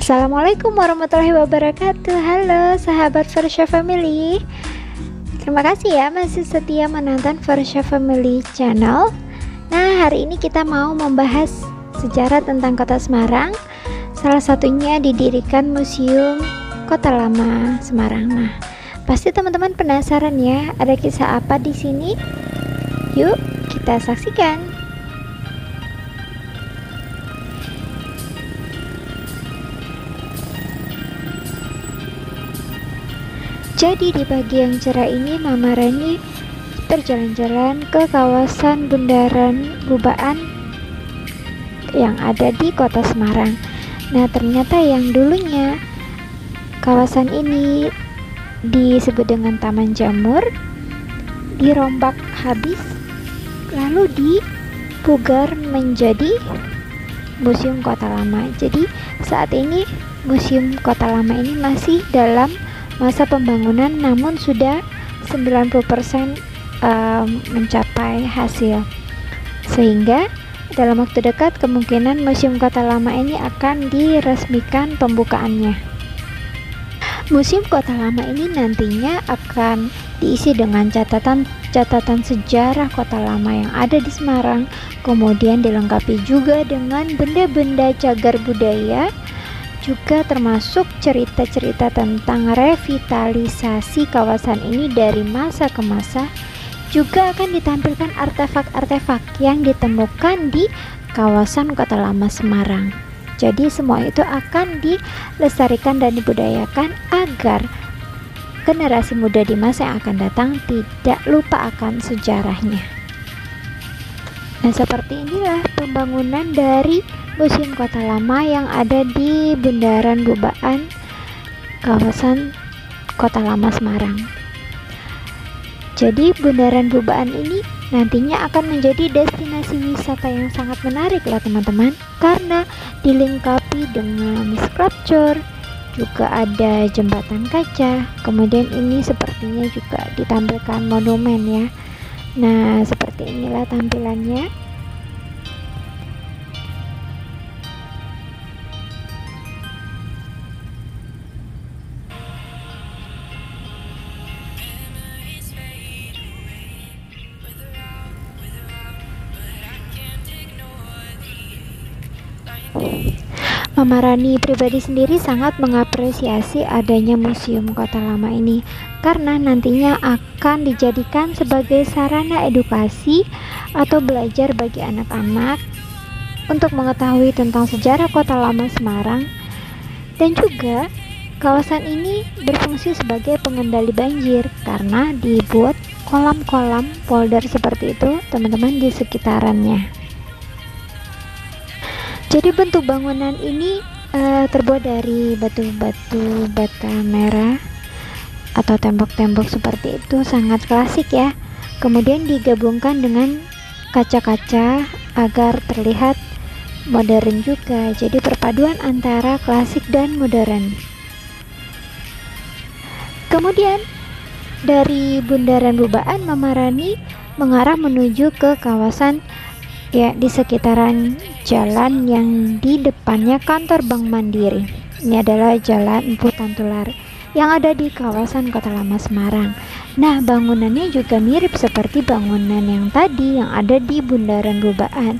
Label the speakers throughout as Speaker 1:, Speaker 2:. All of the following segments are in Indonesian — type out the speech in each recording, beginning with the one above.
Speaker 1: Assalamualaikum warahmatullahi wabarakatuh. Halo sahabat Versha Family. Terima kasih ya masih setia menonton Versha Family Channel. Nah, hari ini kita mau membahas sejarah tentang Kota Semarang. Salah satunya didirikan Museum Kota Lama Semarang. Nah, pasti teman-teman penasaran ya, ada kisah apa di sini? Yuk, kita saksikan. Jadi di pagi yang cerah ini Mama Rani berjalan-jalan ke kawasan Bundaran Bubaan yang ada di Kota Semarang. Nah, ternyata yang dulunya kawasan ini disebut dengan Taman Jamur dirombak habis lalu dipugar menjadi Museum Kota Lama. Jadi saat ini Museum Kota Lama ini masih dalam masa pembangunan, namun sudah 90% mencapai hasil, sehingga dalam waktu dekat kemungkinan Museum Kota Lama ini akan diresmikan pembukaannya. Museum Kota Lama ini nantinya akan diisi dengan catatan sejarah Kota Lama yang ada di Semarang, kemudian dilengkapi juga dengan benda-benda cagar budaya, juga termasuk cerita-cerita tentang revitalisasi kawasan ini dari masa ke masa. Juga akan ditampilkan artefak-artefak yang ditemukan di kawasan Kota Lama Semarang. Jadi semua itu akan dilestarikan dan dibudayakan agar generasi muda di masa yang akan datang tidak lupa akan sejarahnya. Nah, seperti inilah pembangunan dari Museum Kota Lama yang ada di Bundaran Bubaan, kawasan Kota Lama Semarang. Jadi Bundaran Bubaan ini nantinya akan menjadi destinasi wisata yang sangat menarik lah teman-teman, karena dilengkapi dengan sculpture, juga ada jembatan kaca, kemudian ini sepertinya juga ditampilkan monumen ya. Nah, seperti inilah tampilannya. Mama Rani pribadi sendiri sangat mengapresiasi adanya Museum Kota Lama ini, karena nantinya akan dijadikan sebagai sarana edukasi atau belajar bagi anak-anak untuk mengetahui tentang sejarah Kota Lama Semarang, dan juga kawasan ini berfungsi sebagai pengendali banjir karena dibuat kolam-kolam polder seperti itu teman-teman di sekitarannya. Jadi bentuk bangunan ini terbuat dari batu-batu bata merah atau tembok-tembok seperti itu, sangat klasik ya. Kemudian digabungkan dengan kaca-kaca agar terlihat modern juga. Jadi perpaduan antara klasik dan modern. Kemudian dari Bundaran Bubaan Mama Rani mengarah menuju ke kawasan ya di sekitaran jalan yang di depannya kantor Bank Mandiri. Ini adalah Jalan Empu Tantular yang ada di kawasan Kota Lama Semarang. Nah, bangunannya juga mirip seperti bangunan yang tadi yang ada di Bundaran Bubaan,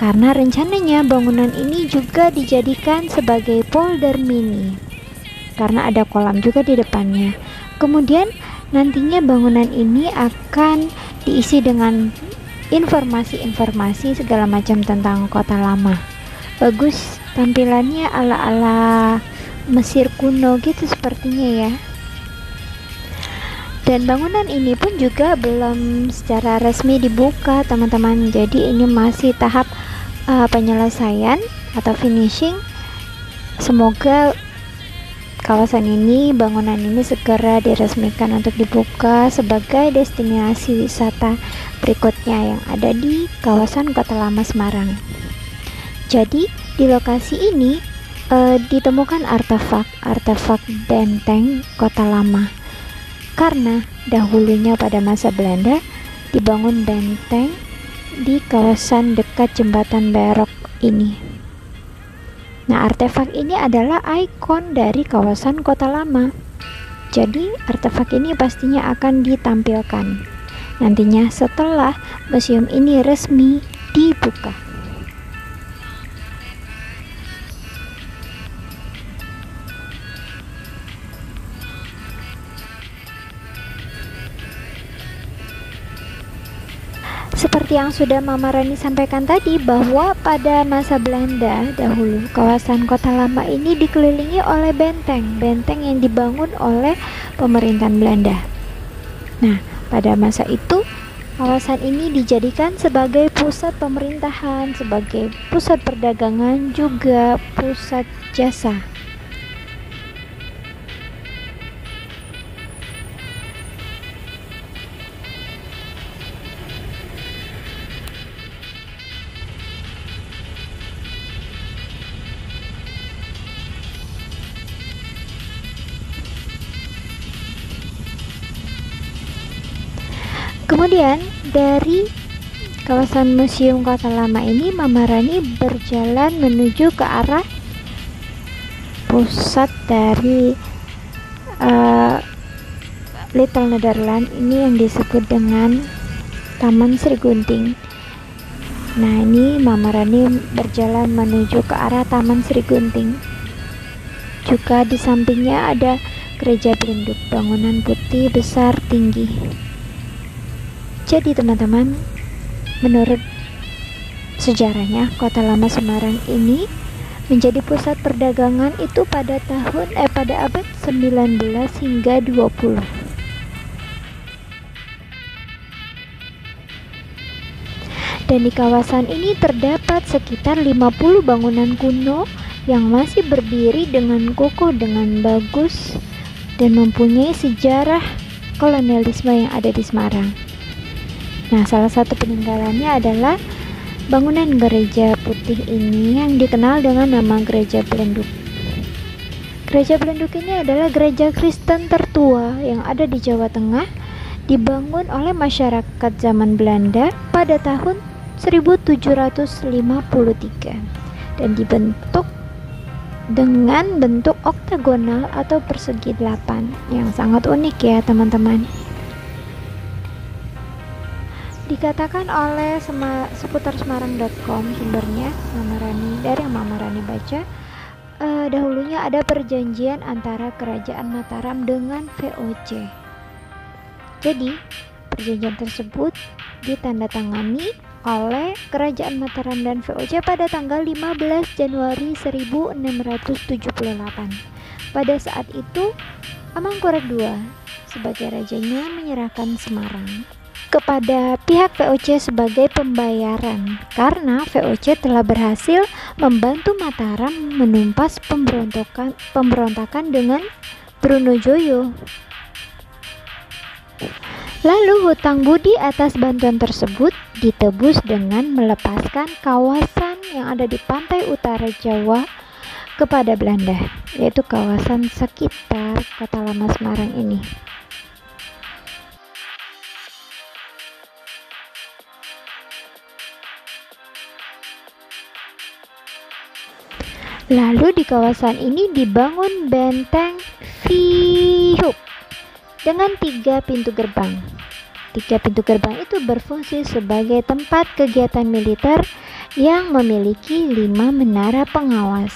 Speaker 1: karena rencananya bangunan ini juga dijadikan sebagai polder mini karena ada kolam juga di depannya. Kemudian nantinya bangunan ini akan diisi dengan informasi-informasi segala macam tentang Kota Lama. Bagus tampilannya, ala-ala Mesir kuno gitu sepertinya ya. Dan bangunan ini pun juga belum secara resmi dibuka teman-teman. Jadi ini masih tahap penyelesaian atau finishing. Semoga kawasan ini, bangunan ini segera diresmikan untuk dibuka sebagai destinasi wisata berikutnya yang ada di kawasan Kota Lama Semarang. Jadi di lokasi ini ditemukan artefak benteng Kota Lama, karena dahulunya pada masa Belanda dibangun benteng di kawasan dekat jembatan Berok ini. Nah, artefak ini adalah ikon dari kawasan Kota Lama. Jadi, artefak ini pastinya akan ditampilkan nantinya setelah museum ini resmi dibuka. Seperti yang sudah Mama Rani sampaikan tadi, bahwa pada masa Belanda dahulu, kawasan Kota Lama ini dikelilingi oleh benteng yang dibangun oleh pemerintahan Belanda. Nah, pada masa itu kawasan ini dijadikan sebagai pusat pemerintahan, sebagai pusat perdagangan, juga pusat jasa. Kemudian dari kawasan Museum Kota Lama ini, Mama Rani berjalan menuju ke arah pusat dari Little Netherlands ini yang disebut dengan Taman Sri Gunting. Nah, ini Mama Rani berjalan menuju ke arah Taman Sri Gunting. Juga di sampingnya ada Gereja Belenduk, bangunan putih besar tinggi. Jadi teman-teman, menurut sejarahnya, Kota Lama Semarang ini menjadi pusat perdagangan itu pada abad 19 hingga 20. Dan di kawasan ini terdapat sekitar 50 bangunan kuno yang masih berdiri dengan kokoh, dengan bagus, dan mempunyai sejarah kolonialisme yang ada di Semarang. Nah, salah satu peninggalannya adalah bangunan gereja putih ini yang dikenal dengan nama Gereja Belenduk. Gereja Belenduk ini adalah gereja Kristen tertua yang ada di Jawa Tengah, dibangun oleh masyarakat zaman Belanda pada tahun 1753 dan dibentuk dengan bentuk oktagonal atau persegi 8 yang sangat unik ya teman-teman. Dikatakan oleh seputar semarang.com sumbernya, dari yang Mama Rani baca, dahulunya ada perjanjian antara Kerajaan Mataram dengan VOC. Jadi perjanjian tersebut ditandatangani oleh Kerajaan Mataram dan VOC pada tanggal 15 Januari 1678. Pada saat itu Amangkurat II sebagai rajanya menyerahkan Semarang kepada pihak VOC sebagai pembayaran karena VOC telah berhasil membantu Mataram menumpas pemberontakan dengan Brunojoyo. Lalu hutang budi atas bantuan tersebut ditebus dengan melepaskan kawasan yang ada di pantai utara Jawa kepada Belanda, yaitu kawasan sekitar Kota Lama Semarang ini. Lalu di kawasan ini dibangun benteng Vihuk dengan 3 pintu gerbang. 3 pintu gerbang itu berfungsi sebagai tempat kegiatan militer yang memiliki 5 menara pengawas.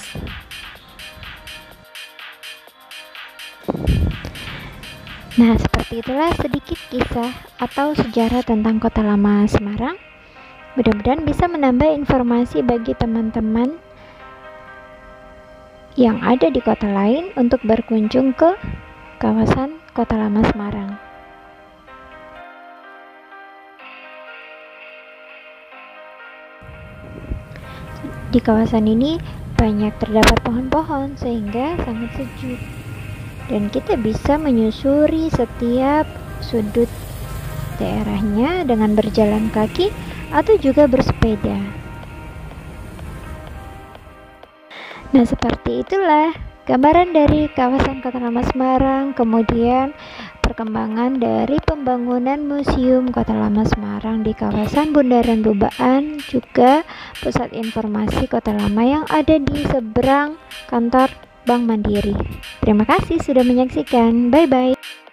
Speaker 1: Nah, seperti itulah sedikit kisah atau sejarah tentang Kota Lama Semarang. Mudah-mudahan bisa menambah informasi bagi teman-teman yang ada di kota lain untuk berkunjung ke kawasan Kota Lama Semarang. Di kawasan ini banyak terdapat pohon-pohon sehingga sangat sejuk, dan kita bisa menyusuri setiap sudut daerahnya dengan berjalan kaki atau juga bersepeda. Nah, seperti itulah gambaran dari kawasan Kota Lama Semarang, kemudian perkembangan dari pembangunan Museum Kota Lama Semarang di kawasan Bundaran Bubaan, juga pusat informasi Kota Lama yang ada di seberang kantor Bank Mandiri. Terima kasih sudah menyaksikan. Bye bye.